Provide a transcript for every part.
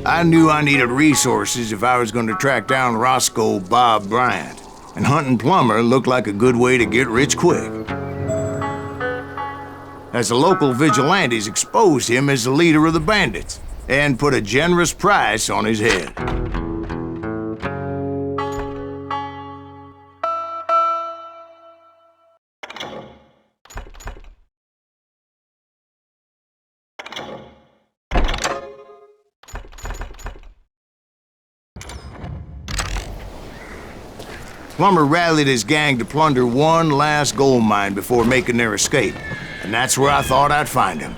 I knew I needed resources if I was going to track down Roscoe Bob Bryant, and hunting Plummer looked like a good way to get rich quick. As the local vigilantes exposed him as the leader of the bandits, and put a generous price on his head. Plummer rallied his gang to plunder one last gold mine before making their escape, and that's where I thought I'd find him.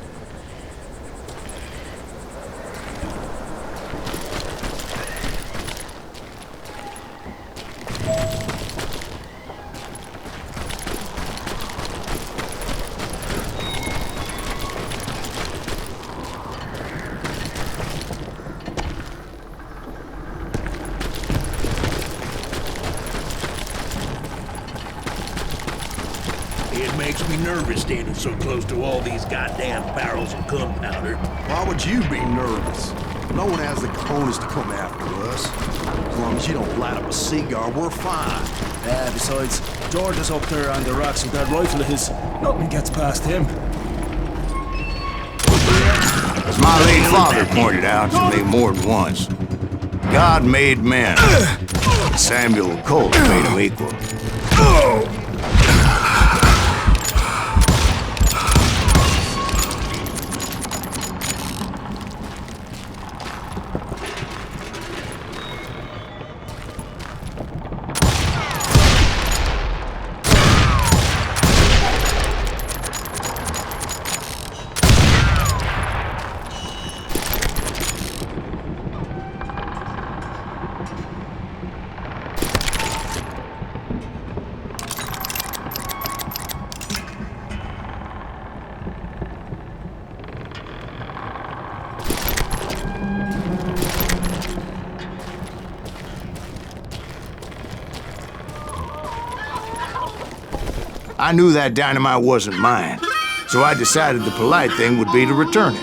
It makes me nervous standing so close to all these goddamn barrels of gunpowder. Why would you be nervous? No one has the cojones to come after us. As long as you don't light up a cigar, we're fine. Yeah, besides, George is up there on the rocks with that rifle of his. Nothing gets past him. As my late father pointed out to me more than once, God made men. Samuel Colt made them equal. I knew that dynamite wasn't mine, so I decided the polite thing would be to return it.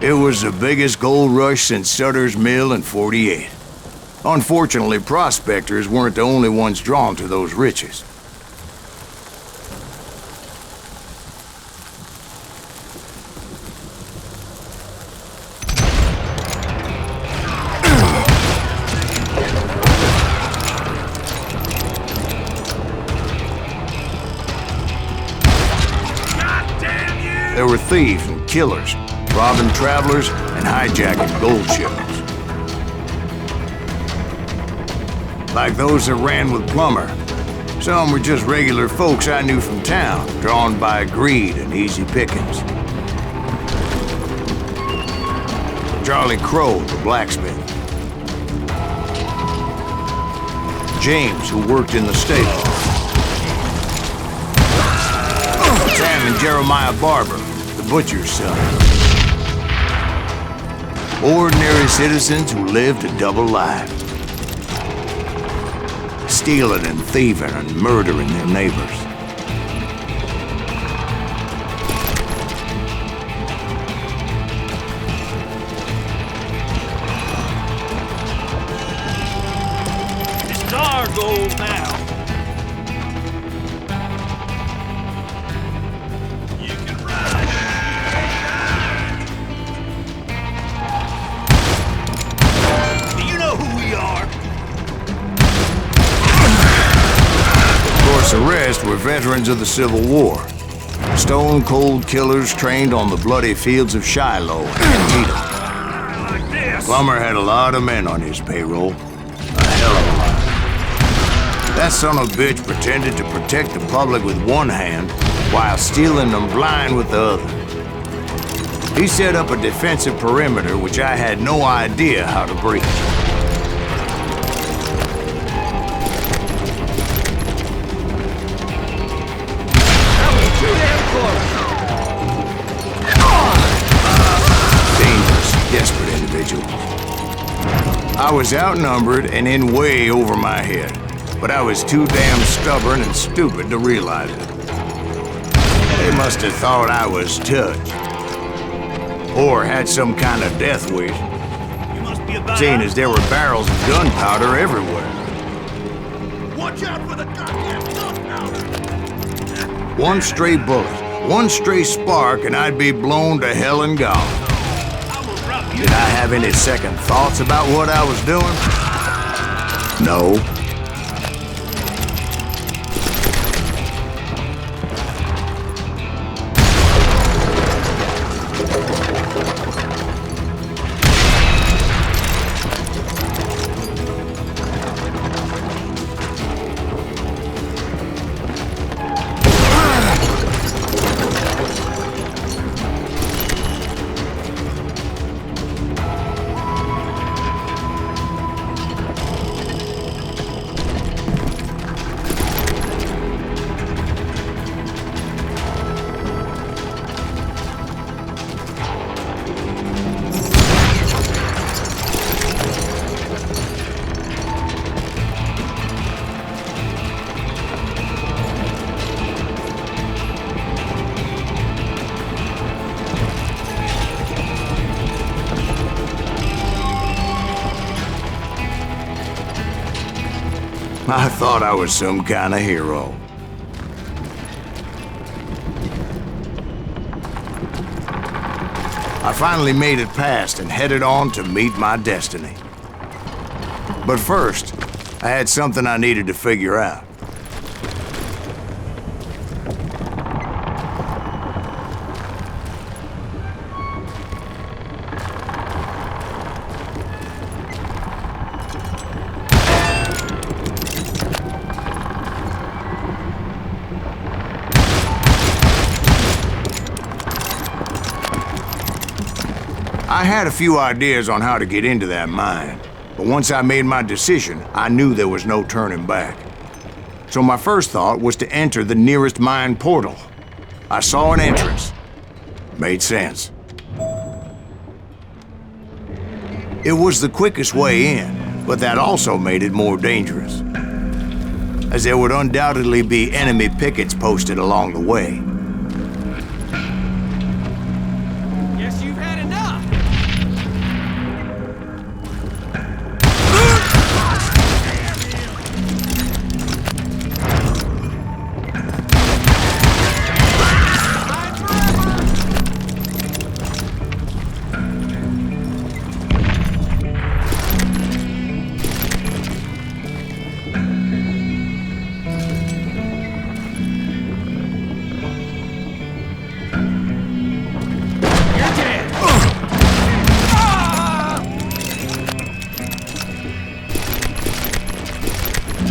It was the biggest gold rush since Sutter's Mill in '48. Unfortunately, prospectors weren't the only ones drawn to those riches. There were thieves and killers, robbing travelers and hijacking gold shipments. Like those that ran with Plummer. Some were just regular folks I knew from town, drawn by greed and easy pickings. Charlie Crow, the blacksmith. James, who worked in the stable. Sam and Jeremiah Barber, the butcher's son. Ordinary citizens who lived a double life. Stealing and thieving and murdering their neighbors. It's our gold now. The rest were veterans of the Civil War. Stone-cold killers trained on the bloody fields of Shiloh and Antietam. Plummer had a lot of men on his payroll. A hell of a lot. That son of a bitch pretended to protect the public with one hand while stealing them blind with the other. He set up a defensive perimeter which I had no idea how to breach. Desperate individuals. I was outnumbered and in way over my head, but I was too damn stubborn and stupid to realize it. They must have thought I was touched. Or had some kind of death wish. Seeing as there were barrels of gunpowder everywhere. Watch out for the goddamn gunpowder! One stray bullet, one stray spark, and I'd be blown to hell and gone. Did I have any second thoughts about what I was doing? No. I thought I was some kind of hero. I finally made it past and headed on to meet my destiny. But first, I had something I needed to figure out. I had a few ideas on how to get into that mine, but once I made my decision, I knew there was no turning back. So my first thought was to enter the nearest mine portal. I saw an entrance. Made sense. It was the quickest way in, but that also made it more dangerous, as there would undoubtedly be enemy pickets posted along the way.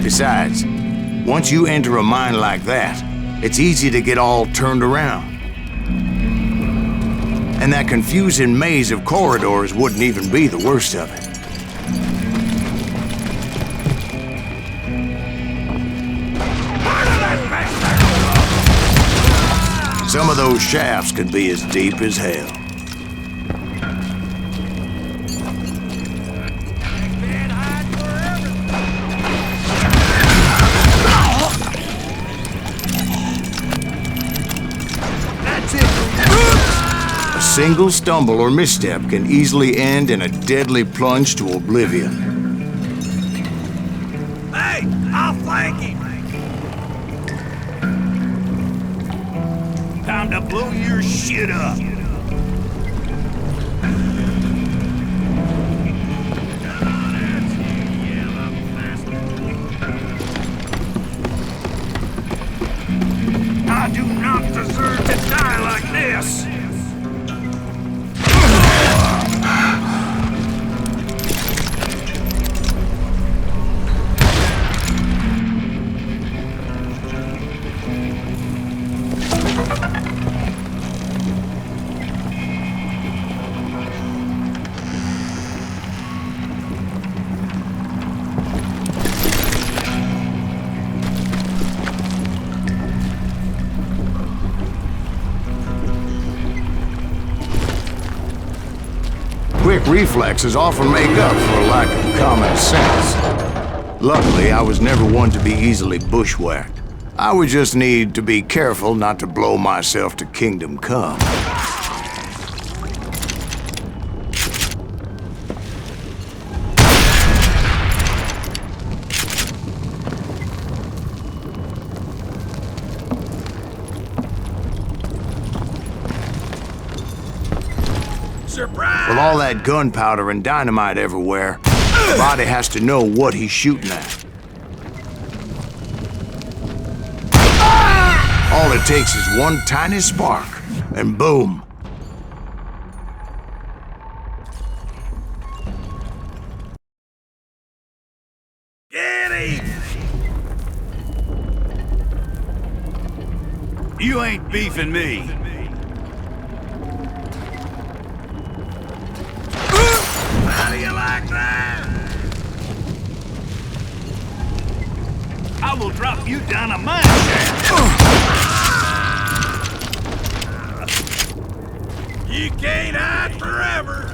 Besides, once you enter a mine like that, it's easy to get all turned around. And that confusing maze of corridors wouldn't even be the worst of it. Some of those shafts could be as deep as hell. A single stumble or misstep can easily end in a deadly plunge to oblivion. Hey, I'll flank him! Time to blow your shit up! I do not deserve to die like this! Quick reflexes often make up for a lack of common sense. Luckily, I was never one to be easily bushwhacked. I would just need to be careful not to blow myself to kingdom come. Surprise! With all that gunpowder and dynamite everywhere, the body has to know what he's shooting at. All it takes is one tiny spark, and boom. Get him! You ain't beefing me. How do you like that? I will drop you down a mine shaft. You can't hide forever.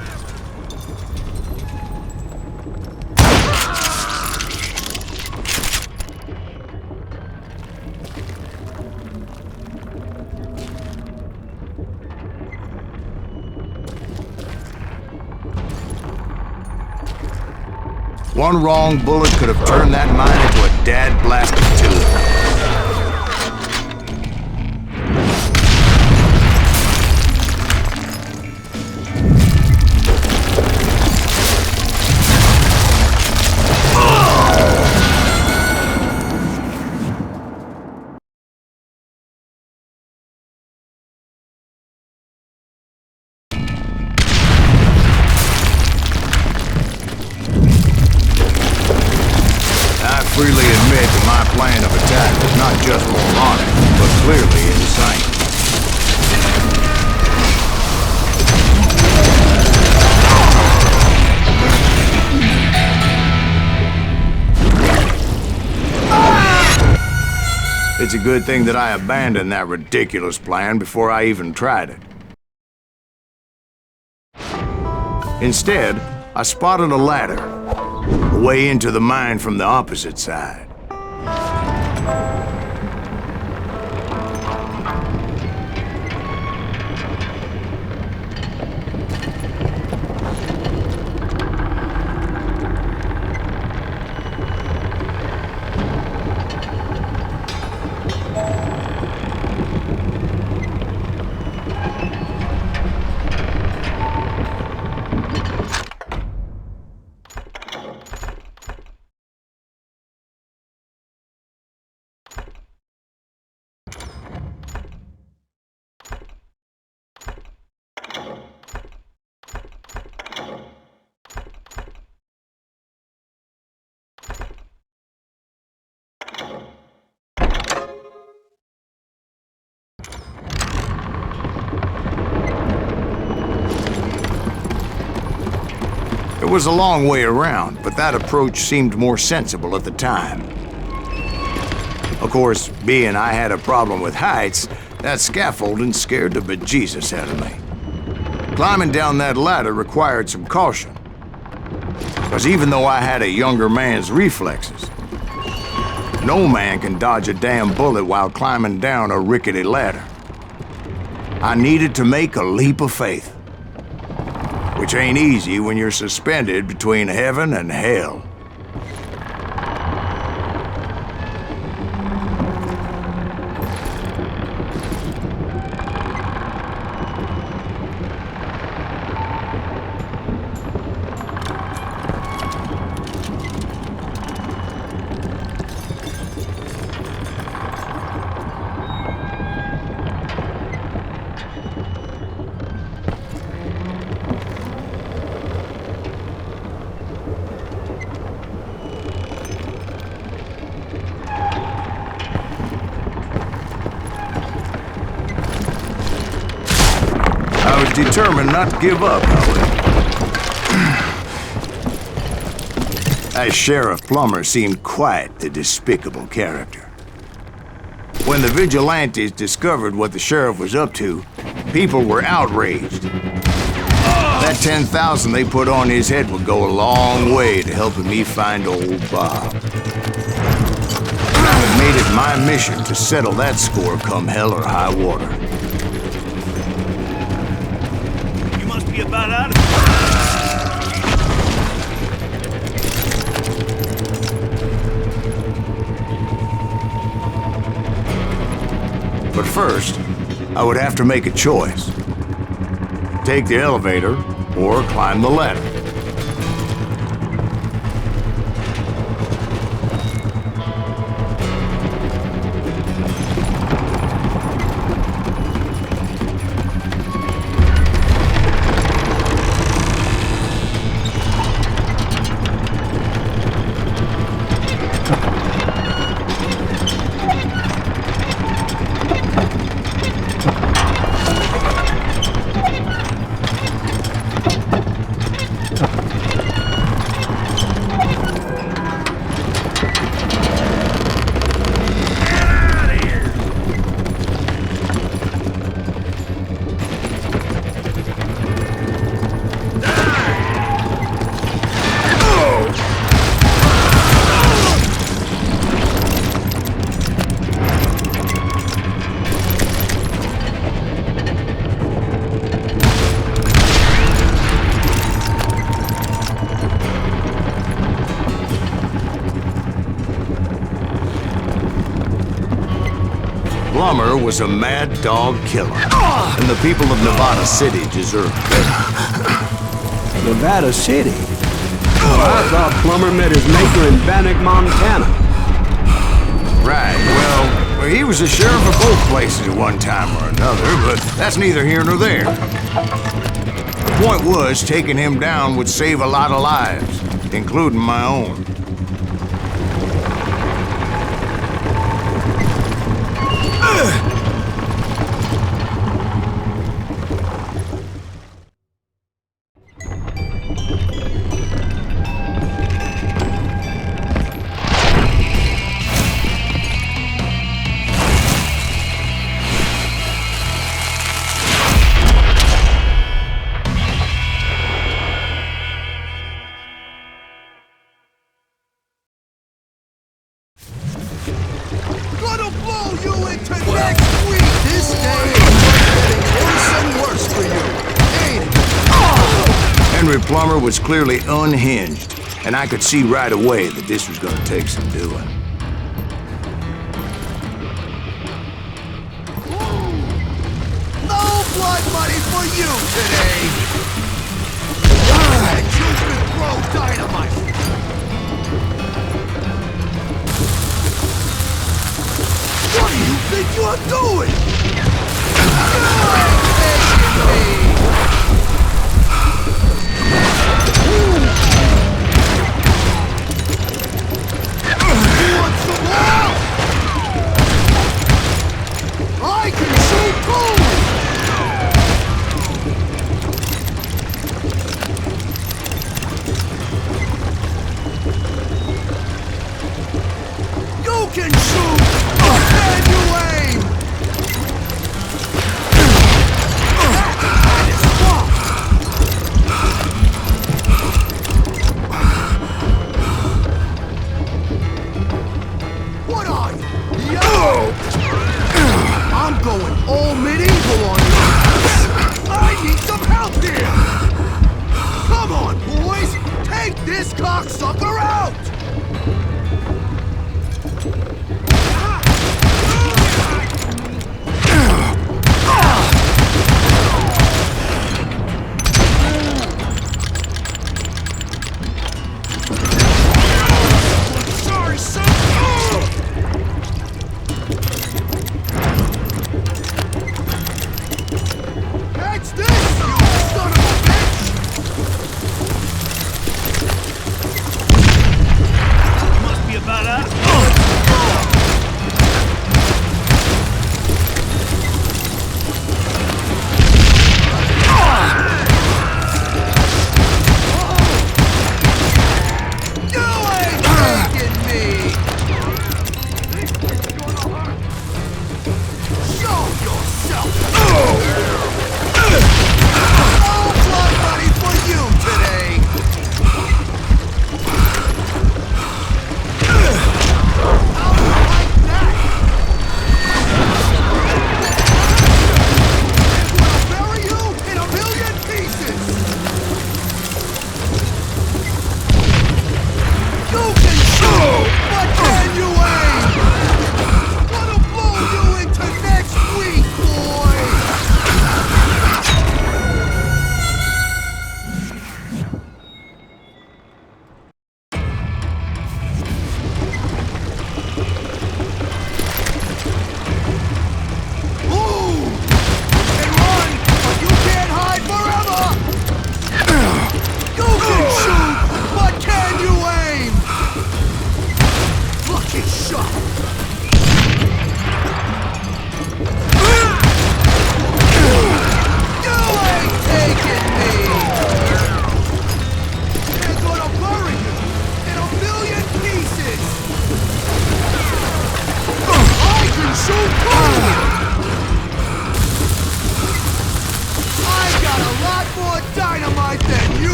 One wrong bullet could have turned that mine into a dad-blasted tube. I freely admit that my plan of attack was not just moronic, but clearly insane. It's a good thing that I abandoned that ridiculous plan before I even tried it. Instead, I spotted a ladder, a way into the mine from the opposite side. It was a long way around, but that approach seemed more sensible at the time. Of course, being I had a problem with heights, that scaffolding scared the bejesus out of me. Climbing down that ladder required some caution, because even though I had a younger man's reflexes, no man can dodge a damn bullet while climbing down a rickety ladder. I needed to make a leap of faith, which ain't easy when you're suspended between heaven and hell. I was determined not to give up, however. As Sheriff Plummer seemed quite the despicable character. When the vigilantes discovered what the sheriff was up to, people were outraged. That 10,000 they put on his head would go a long way to helping me find old Bob. I had made it my mission to settle that score come hell or high water. You must be about out of... But first, I would have to make a choice. Take the elevator or climb the ladder. Plummer was a mad dog killer, and the people of Nevada City deserved better. Nevada City? Oh, I thought Plummer met his maker in Bannock, Montana. Right, well, he was the sheriff of both places at one time or another, but that's neither here nor there. The point was, taking him down would save a lot of lives, including my own. Gonna blow you into next week! This day is getting worse and worse for you, ain't it? Henry Plummer was clearly unhinged, and I could see right away that this was gonna take some doing. No blood money for you today! And you can throw dynamite! What do you think you're doing? You want some more? I can shoot too! You can shoot! Can you aim? What are you? Yo! I'm going all medieval on you. I need some help here! Come on, boys! Take this cocksucker out! Catch this, you son of a bitch!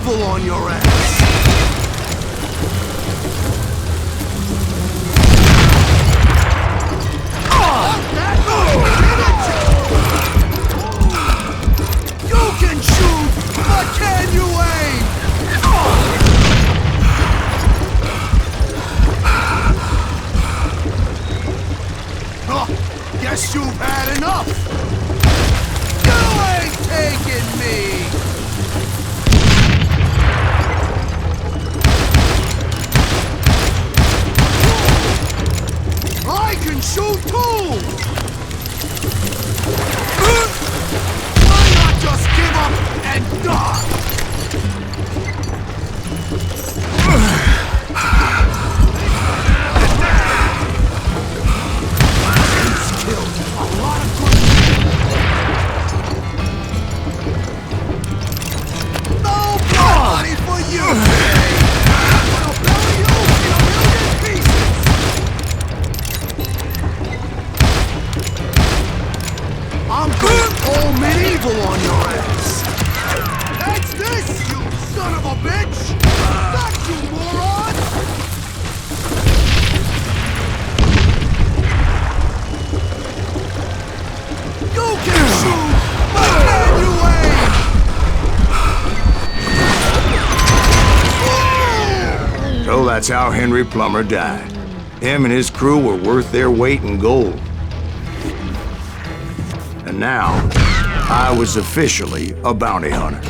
medieval on your ass! You can shoot, but can you aim? Guess you've had enough. You ain't taking me. I can shoot too. Why not just give up and die? He's killed a lot of good men. No money for you today. I'll blow you in a million pieces. I'm going all medieval on your ass! That's this, you son of a bitch! Not you, moron! You can shoot, but can you aim? So that's how Henry Plummer died. Him and his crew were worth their weight in gold. And now, I was officially a bounty hunter.